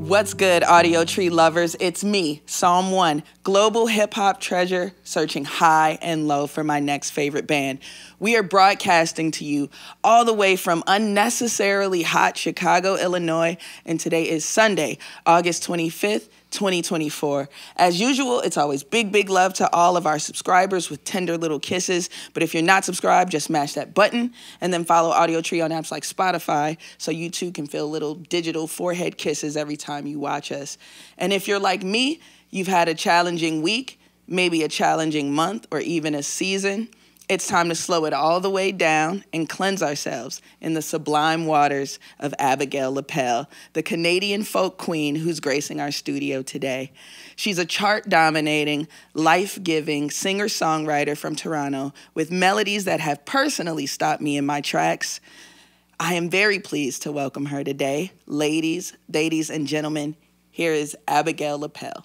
What's good, Audiotree lovers? It's me, Psalm 1, global hip-hop treasure, searching high and low for my next favorite band. We are broadcasting to you all the way from unnecessarily hot Chicago, Illinois, and today is Sunday, August 25th, 2024. As usual, it's always big love to all of our subscribers with tender little kisses. But if you're not subscribed, just smash that button and then follow Audiotree on apps like Spotify so you too can feel little digital forehead kisses every time you watch us. And if you're like me, you've had a challenging week, maybe a challenging month, or even a season. It's time to slow it all the way down and cleanse ourselves in the sublime waters of Abigail Lapell, the Canadian folk queen who's gracing our studio today. She's a chart-dominating, life-giving singer-songwriter from Toronto with melodies that have personally stopped me in my tracks. I am very pleased to welcome her today. Ladies and gentlemen, here is Abigail Lapell.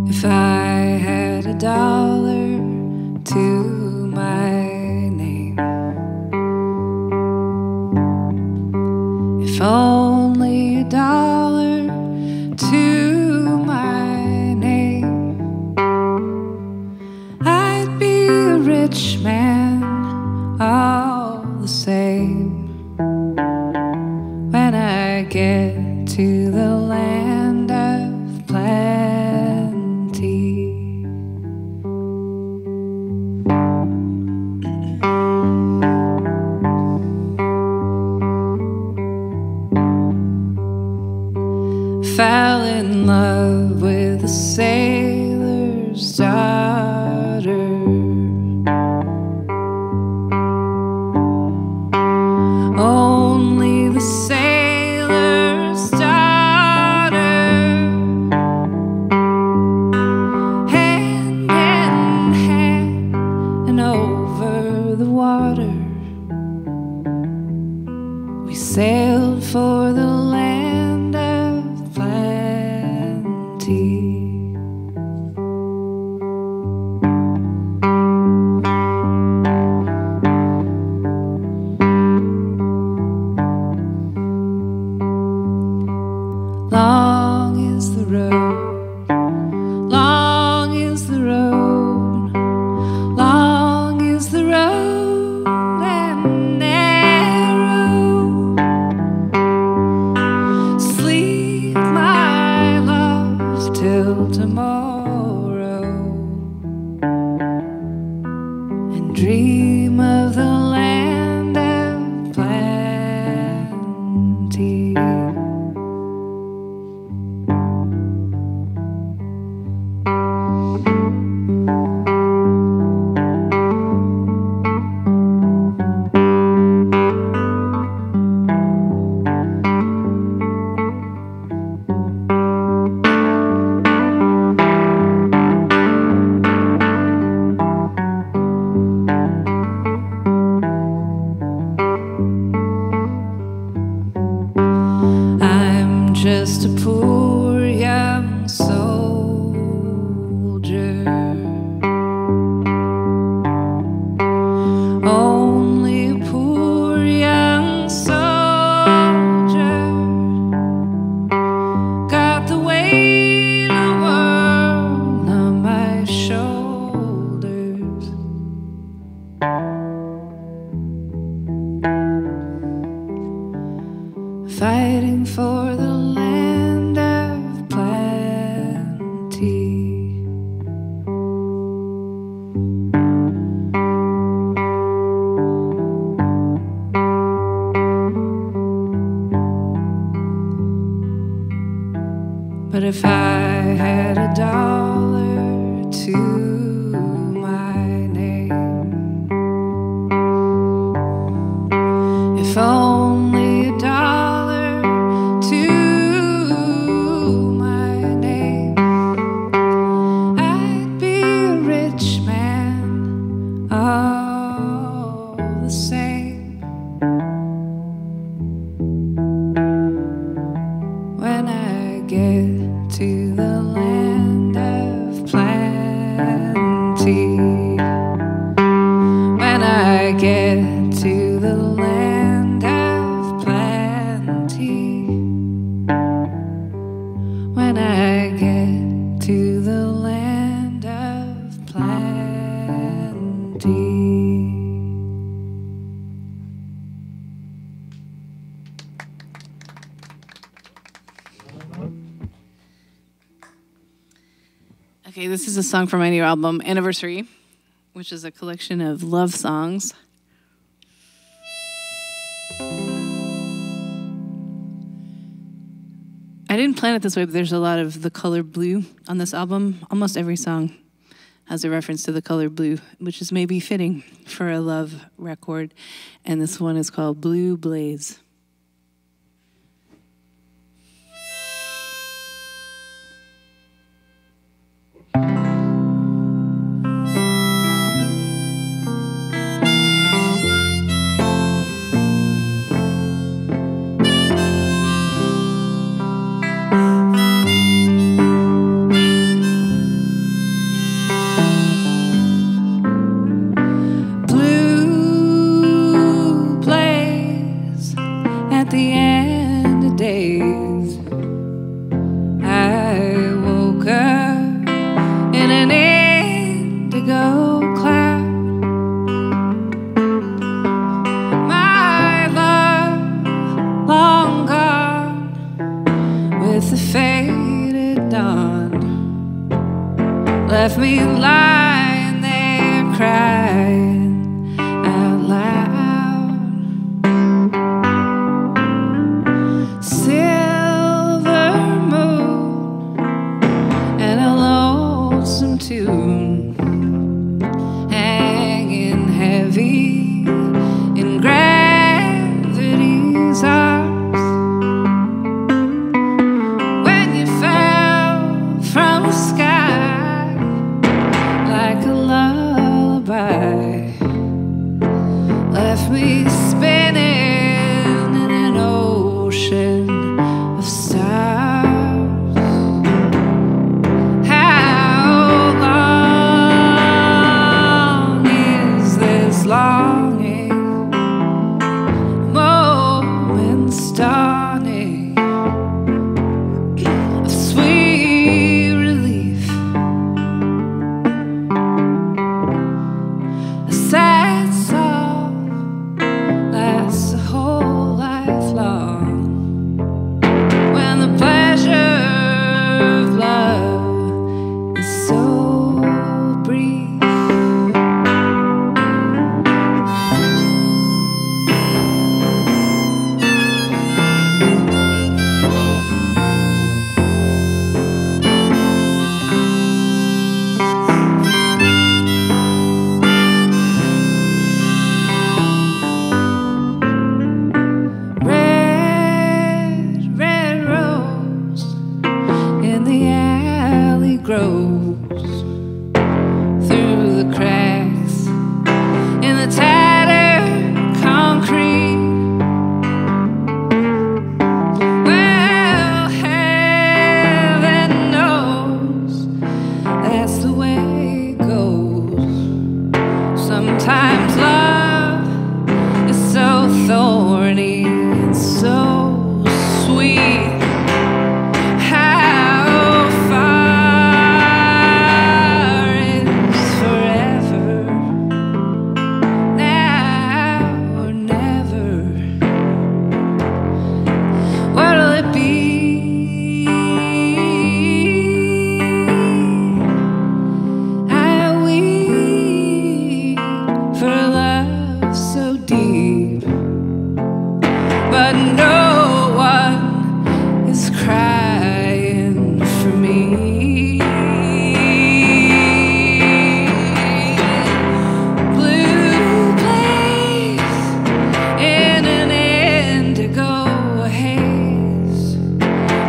If I had $1 to my name, if only $1 to my name, I'd be a rich man all the same. When I get to the land of plenty, fell in love with a sailor's daughter. Only the sailor's daughter. Hand in hand and over the water, we sailed for the land of plenty. Long is the road, long is the road, long is the road and narrow. Sleep, my love, till tomorrow, and dream of the land of plenty. I'm just a poor young soldier, only a poor young soldier. Got the weight of the world on my shoulders. Fighting for the land of plenty. But if I had $1 to my name, if only $1 to my name, I'd be a rich man all the same. When I get to the land Okay, this is a song from my new album, Anniversary, which is a collection of love songs. I didn't plan it this way, but there's a lot of the color blue on this album. Almost every song has a reference to the color blue, which is maybe fitting for a love record. And this one is called Blue Blaze. Left me lying there crying out loud. Silver moon and a lonesome tune hanging heavy in gravity's arms. When you fell from the sky like a lullaby, left me spinning in an ocean of stars. How long is this longing? Moments dawning of sweet relief. Sad song lasts a whole life long. When the pleasure of love is so brief. Red rose in the alley grows through the cracks in the tattered concrete. Well, heaven knows that's the way it goes. Sometimes love is so thorny and so sweet. How far is forever? Now or never? What'll it be? I weep for love so deep, but no one is crying for me. Blue blaze in an indigo haze,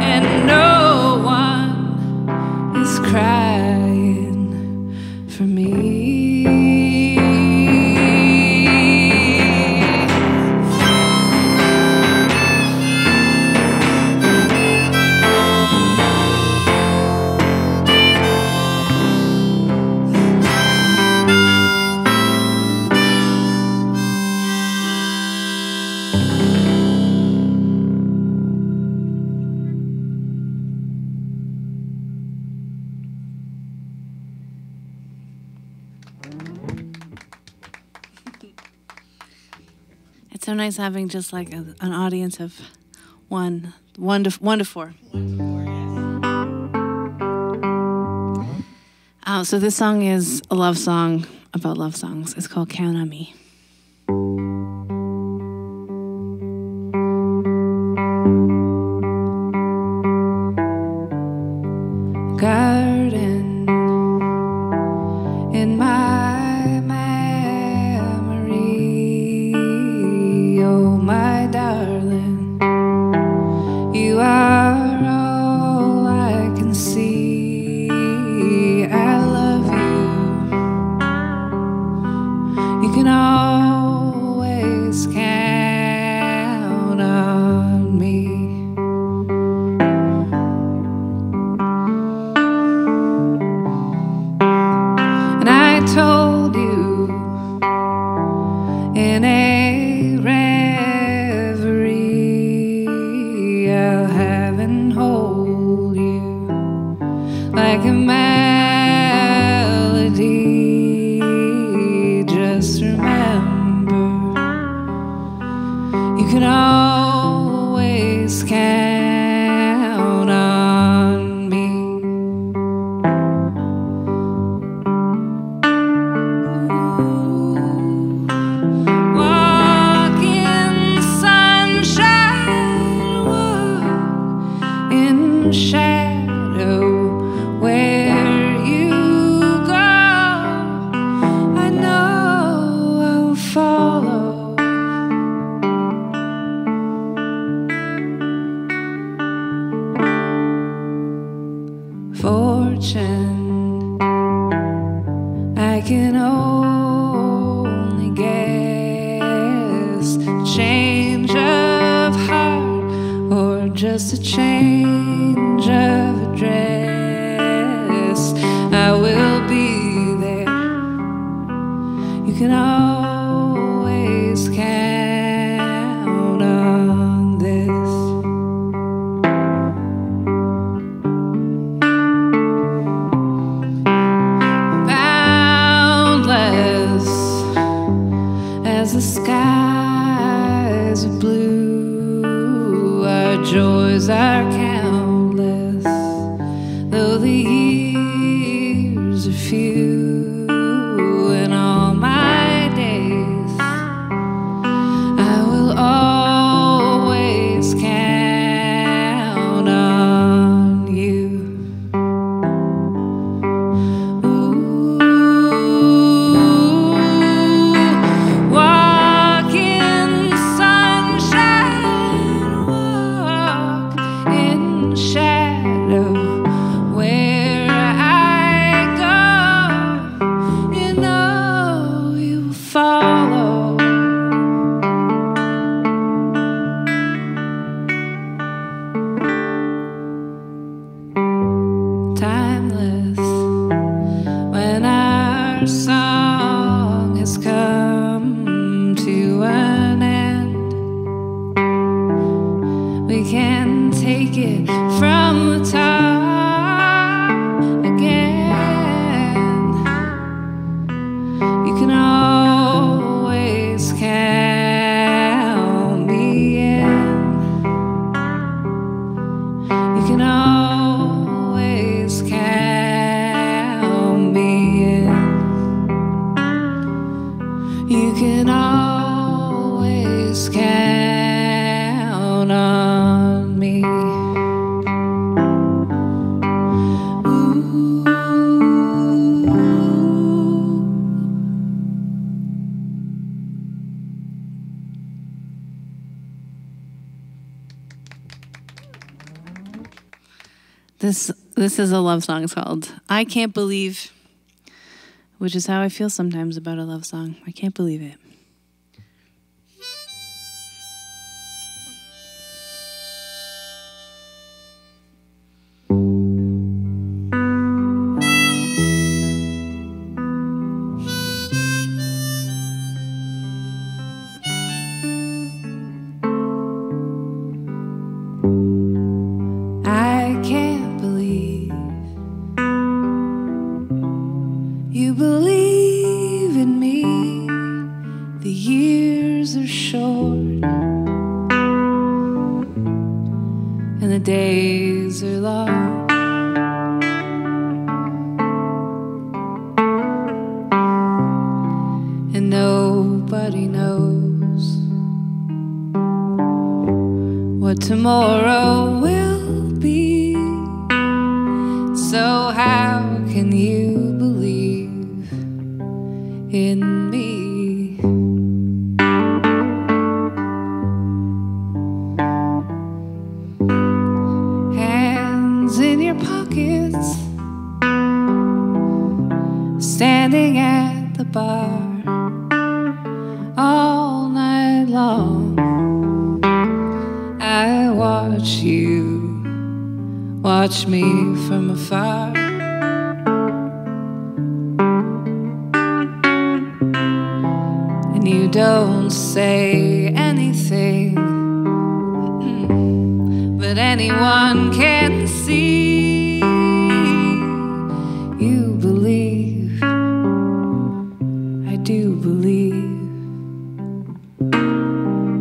and no one is crying for me. It's so nice having just like an audience of one to four. So this song is a love song about love songs. It's called Count on Me. Garden in my memory, oh my darling, you are all I can see. I love you. You can always count on me. And I told you in a reverie, I'll have and hold you like a melody. Just remember, you can always count on me. Walk in sunshine, walk in shadow. Where you go, I know I'll follow. Fortune, I can only guess. Change of heart or just a change of address. I will be there. You can always count on this. Boundless as the skies are blue, our joys are countless, though the years are few. In all my days, I will always count on you. Walk in sunshine, walk in shadow. Where I go, you know you'll follow. Timeless, when our song has come to an end, we can take it from the top again. You can always count me in. You can always count me in. You can always count on me. This is a love song. It's called I Can't Believe, which is how I feel sometimes about a love song. I can't believe it. I can't believe you believe in me. The years are short and the days are long. what tomorrow will be. So how can you believe in me? Hands in your pockets, standing at the bar all night long. I watch you, watch me from afar. And you don't say anything, but anyone can see. You believe, I do believe.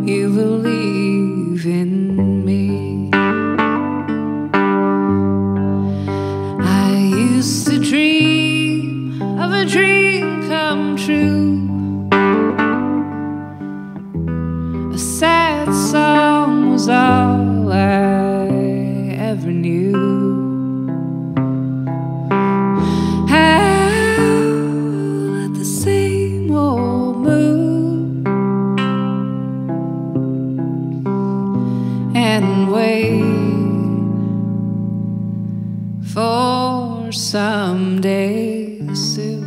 You believe in me. I used to dream of a dream come true. A sad song was all I ever knew. Howl at the same old moon and wait for someday soon.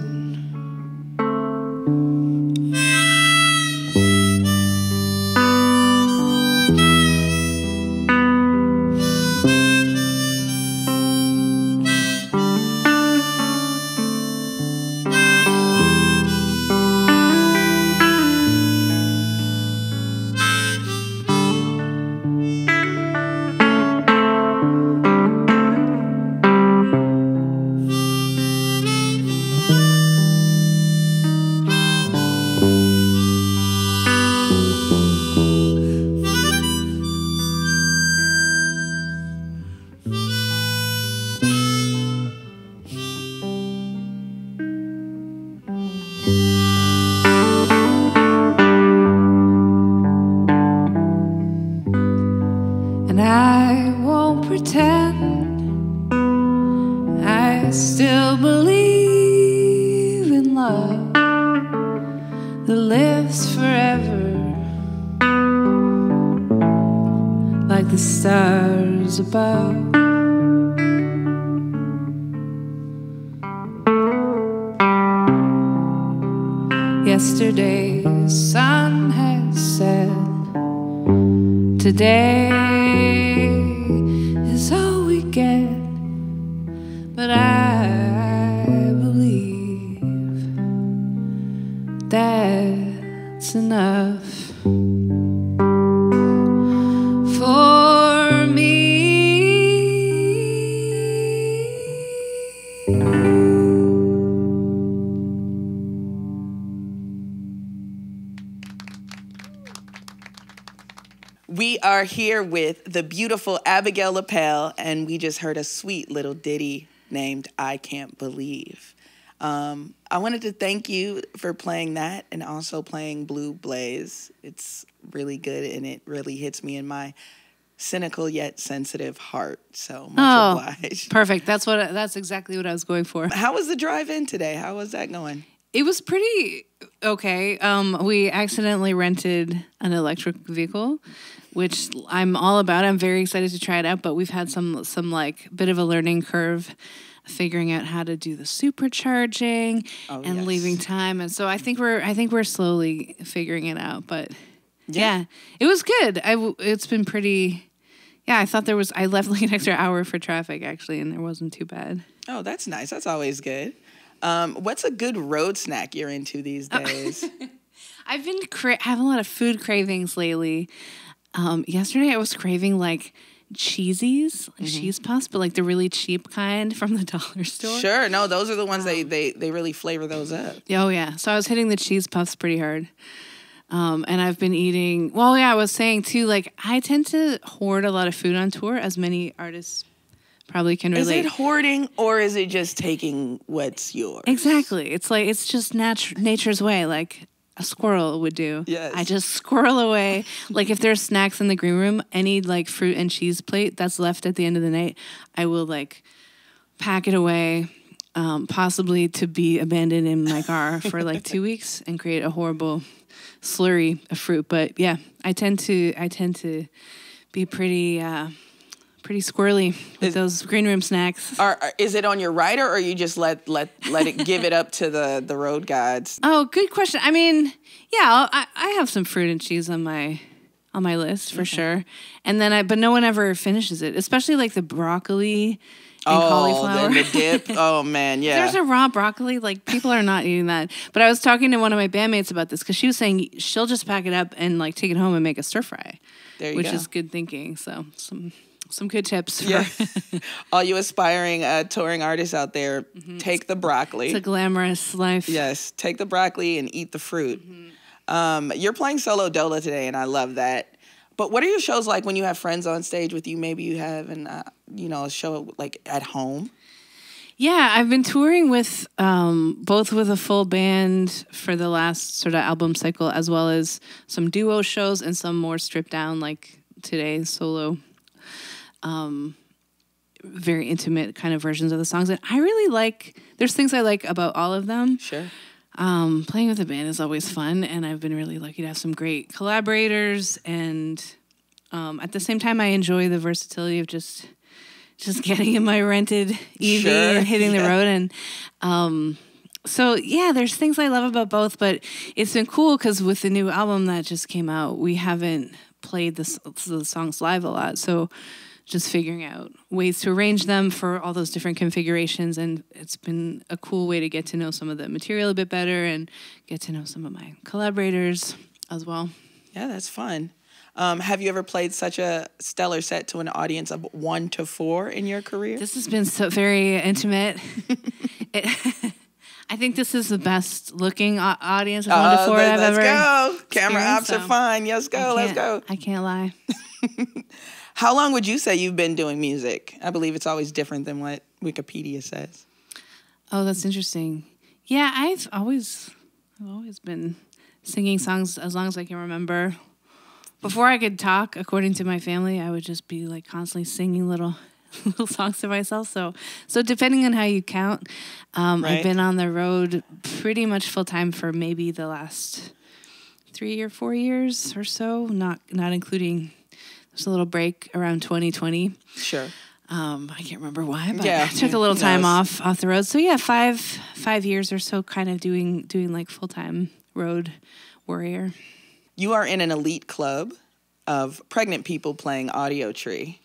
And I won't pretend I still believe in love that lives forever, like the stars above. Yesterday's sun has set. Today is all we get, but I believe that's enough for me. We are here with the beautiful Abigail Lapell, and we just heard a sweet little ditty named I Can't Believe. I wanted to thank you for playing that and also playing Blue Blaze. It's really good, and it really hits me in my cynical yet sensitive heart. So much obliged. Perfect. That's exactly what I was going for. How was the drive-in today? How was that going? It was pretty okay. We accidentally rented an electric vehicle, which I'm all about. I'm very excited to try it out, but we've had some like bit of a learning curve figuring out how to do the supercharging and leaving time. And so I think we're slowly figuring it out, but yeah it was good. It's been pretty, I thought I left like an extra hour for traffic actually, and it wasn't too bad. Oh, that's nice. That's always good. What's a good road snack you're into these days? I've been having a lot of food cravings lately. Yesterday I was craving like cheesies, like cheese puffs, but like the really cheap kind from the dollar store. Sure, no, those are the ones they really flavor those up. Oh yeah, so I was hitting the cheese puffs pretty hard. And I've been eating. Well, yeah, I was saying too. Like I tend to hoard a lot of food on tour, as many artists probably can relate. Is it hoarding or is it just taking what's yours? Exactly. It's like it's just nature's way. Like a squirrel would do. Yes. I just squirrel away. Like if there's snacks in the green room, any like fruit and cheese plate that's left at the end of the night, I will like pack it away, possibly to be abandoned in my car for like 2 weeks and create a horrible slurry of fruit. But yeah, I tend to be pretty squirrely with those green room snacks. Is it on your rider, or you just let it give it up to the road gods? Oh, good question. I mean, yeah, I have some fruit and cheese on my list for sure, and then but no one ever finishes it, especially like the broccoli and cauliflower. Then the dip. Oh man, yeah. There's a raw broccoli. Like people are not eating that. But I was talking to one of my bandmates about this because she was saying she'll just pack it up and like take it home and make a stir fry, which is good thinking. So some good tips. All you aspiring touring artists out there, take the broccoli. It's a glamorous life. Yes, take the broccoli and eat the fruit. You're playing solo Dola today, and I love that. But what are your shows like when you have friends on stage with you? Maybe you have a show like at home. Yeah, I've been touring with both with a full band for the last sort of album cycle, as well as some duo shows and some more stripped down, like today's solo. Very intimate kind of versions of the songs. And I really there's things I like about all of them. Sure. Playing with a band is always fun, and I've been really lucky to have some great collaborators. And at the same time, I enjoy the versatility of just getting in my rented EV and hitting the road. And so, yeah, there's things I love about both, but it's been cool because with the new album that just came out, we haven't played the songs live a lot. So just figuring out ways to arrange them for all those different configurations. And it's been a cool way to get to know some of the material a bit better and get to know some of my collaborators as well. Yeah, that's fun. Have you ever played such a stellar set to an audience of 1 to 4 in your career? This has been so very intimate. I think this is the best looking audience of 1 to 4 I've ever. Let's go. Camera ops are fine. Let's go. Let's go. I can't lie. How long would you say you've been doing music? I believe it's always different than what Wikipedia says. Oh, that's interesting. Yeah, I've always been singing songs as long as I can remember. Before I could talk, according to my family, I would just be like constantly singing little songs to myself. So depending on how you count, I've been on the road pretty much full time for maybe the last 3 or 4 years or so, not including. There's a little break around 2020. Sure. I can't remember why, but I took a little time off the road. So yeah, five years or so, kind of doing like full time road warrior. You are in an elite club of pregnant people playing Audiotree.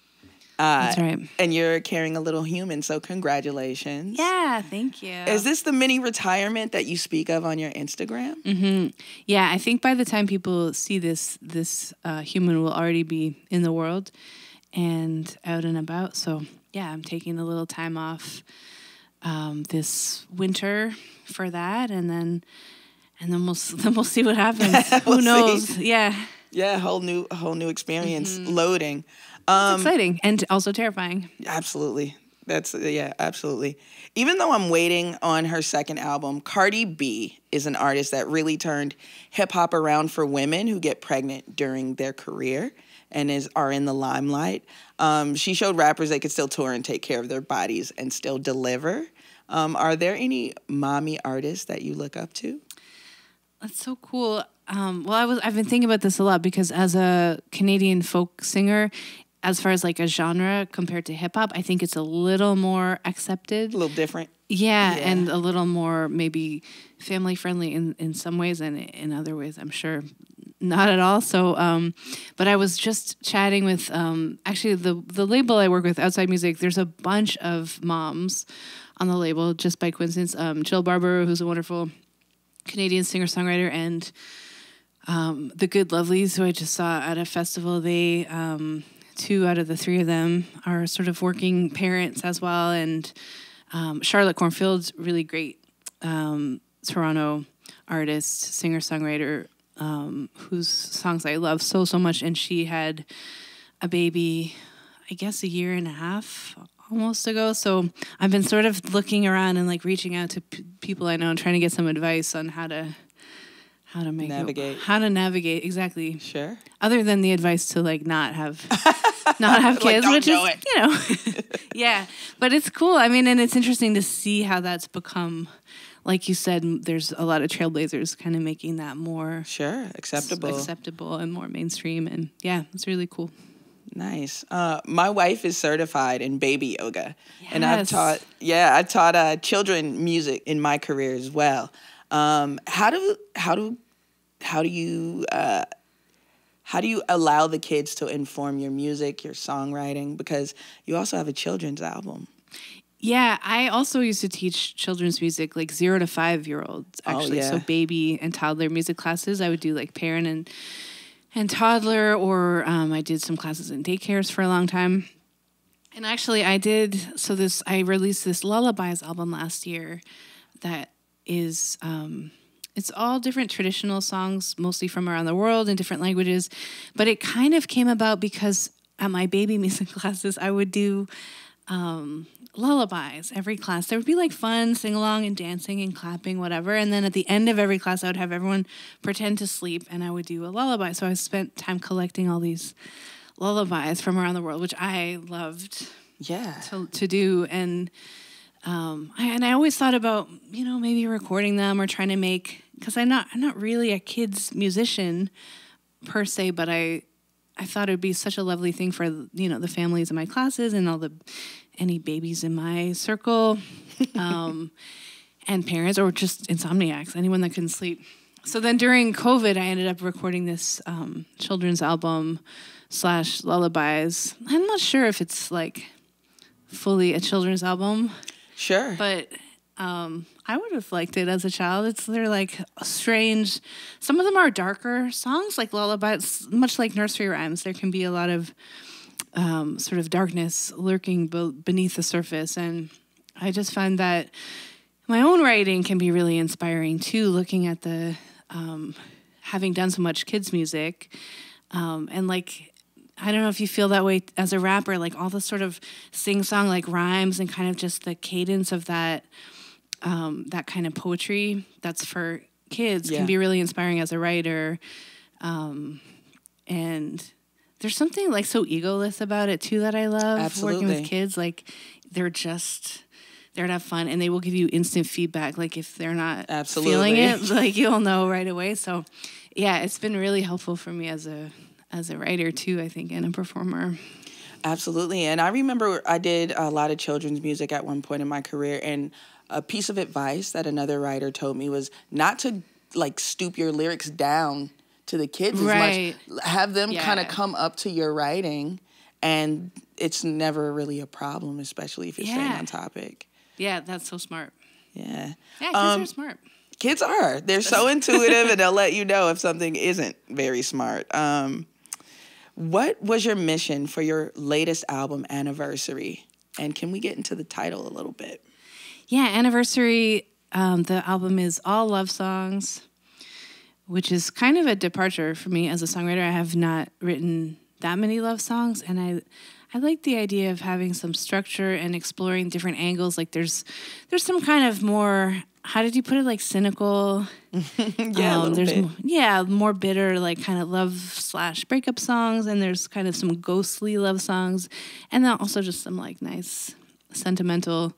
That's right. And you're carrying a little human, so congratulations. Yeah, thank you. Is this the mini retirement that you speak of on your Instagram? Mm-hmm. Yeah, I think by the time people see this human will already be in the world and out and about. So yeah, I'm taking a little time off this winter for that, and then we'll see what happens. Who knows? See. Yeah. Yeah, whole new experience loading. It's exciting and also terrifying. Absolutely. Absolutely. Even though I'm waiting on her second album, Cardi B is an artist that really turned hip hop around for women who get pregnant during their career and are in the limelight. She showed rappers they could still tour and take care of their bodies and still deliver. Are there any mommy artists that you look up to? That's so cool. I've been thinking about this a lot because as a Canadian folk singer, as far as like a genre compared to hip hop, I think it's a little more accepted. A little different. Yeah, and a little more maybe family friendly in some ways, and in other ways, I'm sure not at all. So, but I was just chatting with actually the label I work with, Outside Music. There's a bunch of moms on the label just by coincidence. Jill Barber, who's a wonderful Canadian singer-songwriter, and the Good Lovelies, who I just saw at a festival. They 2 out of the 3 of them are sort of working parents as well, and Charlotte Cornfield's really great Toronto artist, singer-songwriter, whose songs I love so much, and she had a baby, I guess 1.5 years almost ago. So I've been sort of looking around and like reaching out to people I know and trying to get some advice on how how to make navigate. How to navigate, exactly. Sure. Other than the advice to like not have kids, don't which do is it. yeah. But it's cool. I mean, and it's interesting to see how that's become. Like you said, there's a lot of trailblazers kind of making that more acceptable and more mainstream. And yeah, it's really cool. Nice. My wife is certified in baby yoga, and Yes. I taught children music in my career as well. How do you allow the kids to inform your music, your songwriting? Because you also have a children's album. Yeah, I also used to teach children's music, like 0 to 5-year-olds, actually. yeah. So baby and toddler music classes. I would do like parent and toddler, or I did some classes in daycares for a long time. And actually I released this Lullabies album last year that is, it's all different traditional songs, mostly from around the world in different languages. But it kind of came about because at my baby music classes, I would do lullabies every class. There would be like fun sing along and dancing and clapping, whatever. And then at the end of every class, I would have everyone pretend to sleep and I would do a lullaby. So I spent time collecting all these lullabies from around the world, which I loved to do. And I always thought about, maybe recording them or trying to make, because I'm not really a kid's musician per se, but I thought it would be such a lovely thing for, the families in my classes and any babies in my circle, and parents or just insomniacs, anyone that couldn't sleep. So then during COVID, I ended up recording this children's album / lullabies. I'm not sure if it's like fully a children's album. Sure. But I would have liked it as a child. They're like strange. Some of them are darker songs, like lullabies, much like nursery rhymes. There can be a lot of sort of darkness lurking beneath the surface. And I just find that my own writing can be really inspiring too, looking at the, having done so much kids music. And like, I don't know if you feel that way as a rapper, like all the sort of sing-song like rhymes and kind of just the cadence of that, that kind of poetry that's for kids can be really inspiring as a writer. And there's something like so egoless about it too that I love. Working with kids. Like they're there to have fun and they will give you instant feedback. Like if they're not feeling it, like you'll know right away. So yeah, it's been really helpful for me as a writer too, I think, and a performer. Absolutely. And I remember I did a lot of children's music at one point in my career, and a piece of advice that another writer told me was not to like stoop your lyrics down to the kids as much. Have them kind of come up to your writing, and it's never really a problem, especially if you're staying on topic. Yeah, that's so smart. Yeah. Yeah, kids are smart. Kids are. They're so intuitive, and they'll let you know if something isn't very smart. What was your mission for your latest album, Anniversary? And can we get into the title a little bit? Yeah, Anniversary, the album is all love songs, which is kind of a departure for me as a songwriter. I have not written that many love songs, and I like the idea of having some structure and exploring different angles. Like there's some kind of more, how did you put it, like cynical? Yeah, a little bit. More bitter, like kind of love / breakup songs, and there's kind of some ghostly love songs, and then also just some like nice sentimental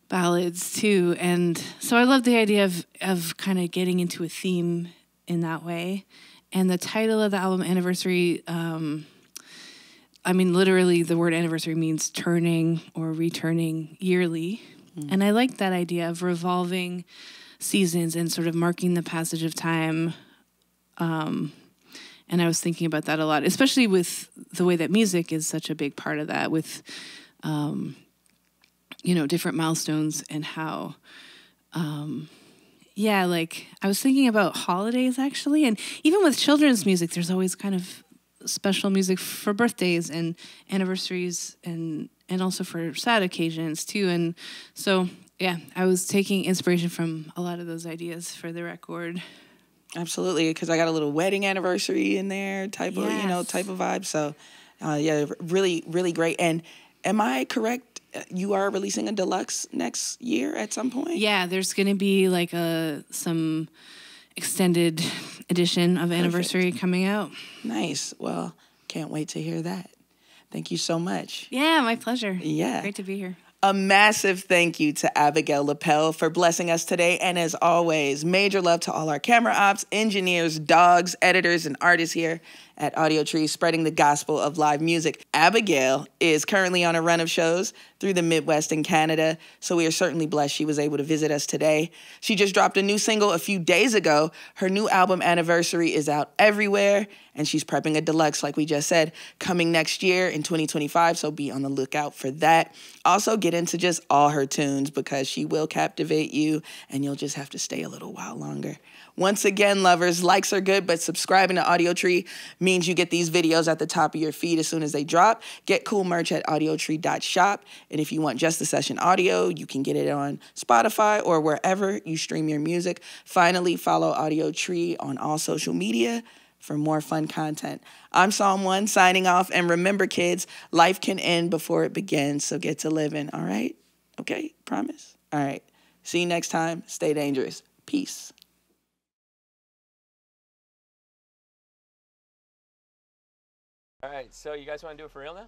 ballads too. And so I love the idea of kind of getting into a theme in that way. And the title of the album, Anniversary, I mean, literally the word anniversary means turning or returning yearly. And I like that idea of revolving seasons and sort of marking the passage of time. And I was thinking about that a lot, especially with the way that music is such a big part of that, with, different milestones and how, like I was thinking about holidays actually. And even with children's music, there's always kind of special music for birthdays and anniversaries and also for sad occasions too. And so, yeah, I was taking inspiration from a lot of those ideas for the record. Absolutely, because I got a little wedding anniversary in there, type of vibe. So, really, really great. And am I correct? You are releasing a deluxe next year at some point? Yeah, there's going to be like some extended edition of Anniversary coming out. Nice. Well, can't wait to hear that. Thank you so much. Yeah, my pleasure. Yeah. Great to be here. A massive thank you to Abigail Lapell for blessing us today. And as always, major love to all our camera ops, engineers, dogs, editors, and artists here at Audiotree, spreading the gospel of live music. Abigail is currently on a run of shows through the Midwest and Canada, so we are certainly blessed she was able to visit us today. She just dropped a new single a few days ago. Her new album, Anniversary, is out everywhere, and she's prepping a deluxe, like we just said, coming next year in 2025, so be on the lookout for that. Also, get into just all her tunes because she will captivate you, and you'll just have to stay a little while longer. Once again, lovers, likes are good, but subscribing to Audiotree means you get these videos at the top of your feed as soon as they drop. Get cool merch at audiotree.shop. And if you want just the session audio, you can get it on Spotify or wherever you stream your music. Finally, follow Audiotree on all social media for more fun content. I'm Psalm 1 signing off. And remember, kids, life can end before it begins, so get to living, all right? Okay, promise? All right. See you next time. Stay dangerous. Peace. All right, so you guys want to do it for real now?